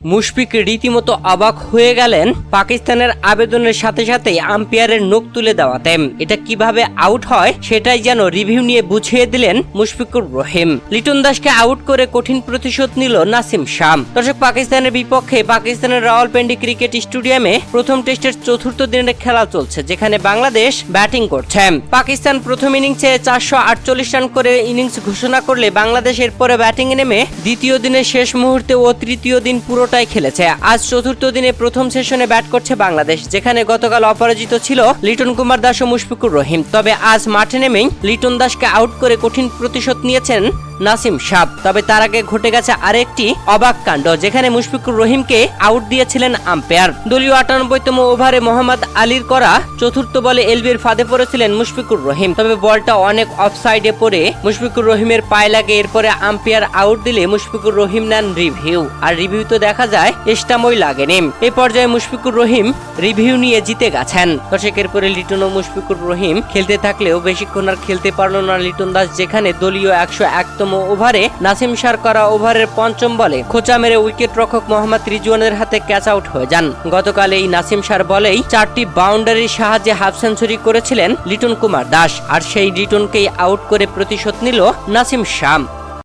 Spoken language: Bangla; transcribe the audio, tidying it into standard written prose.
মুশফিক রীতিমতো অবাক হয়ে গেলেন পাকিস্তানের আবেদনের সাথে সাথে আম্পায়ারের নখ তুলে দেওয়াতে। এটা কিভাবে আউট হয় সেটাই যেন রিভিউ নিয়ে বুঝিয়ে দিলেন মুশফিকুর রহিম। লিটন দাসকে আউট করে কঠিন প্রতিশোধ নিল নাসিম শাহ। দর্শক, পাকিস্তানের বিপক্ষে পাকিস্তানের রাওয়ালপিন্ডি ক্রিকেট স্টেডিয়ামে প্রথম টেস্টের চতুর্থ দিনের খেলা চলছে, যেখানে বাংলাদেশ ব্যাটিং করছে। পাকিস্তান প্রথম ইনিংসে 448 রান করে ইনিংস ঘোষণা করলে বাংলাদেশ এরপরে ব্যাটিং নেমে দ্বিতীয় দিনের শেষ মুহূর্তে ও তৃতীয় দিন পুরোটাই খেলেছে। আজ চতুর্থ দিনে প্রথম সেশনে ব্যাট করছে বাংলাদেশ, যেখানে গতকাল অপরাজিত ছিল লিটন কুমার দাস ও মুশফিকুর রহিম। তবে আজ মাঠে নেমেই লিটন দাসকে আউট করে কঠিন প্রতিশোধ নিয়েছেন নাসিম শাহ। তবে তার আগে ঘটে গেছে আরেকটি অবাক কাণ্ড, যেখানে মুশফিকুর রহিমকে আউট দিয়েছিলেন আম্পায়ার। দলীয় 98তম ওভারে মোহাম্মদ আলীর করা চতুর্থ বলে এলবির ফাঁদে পড়েছিলেন মুশফিকুর রহিম। তবে বলটা অনেক অফসাইডে পড়ে মুশফিকুর রহিমের পায়ে লাগে। এরপরে আম্পায়ার আউট দিলে মুশফিকুর রহিম নেন রিভিউ, আর রিভিউতে দেখা যায় স্টাম্পই লাগেনি। এই পর্যায়ে মুশফিকুর রহিম রিভিউ নিয়ে জিতে গেছেন। দর্শক, এরপরে লিটন ও মুশফিকুর রহিম খেলতে থাকলেও বেশিক্ষণ আর খেলতে পারল না লিটন দাস, যেখানে দলীয় 101তম ওভারে নাসিম শাহর করা ওভারের পঞ্চম বলে খোঁচা মেরে উইকেট রক্ষক মোহাম্মদ রিজওয়ানের হাতে ক্যাচ আউট হয়ে যান। গতকাল এই নাসিম শাহর বলেই 4টি বাউন্ডারির সাহায্যে হাফ সেঞ্চুরি করেছিলেন লিটন কুমার দাস, আর সেই লিটনকেই আউট করে প্রতিশোধ নিল নাসিম শাহ।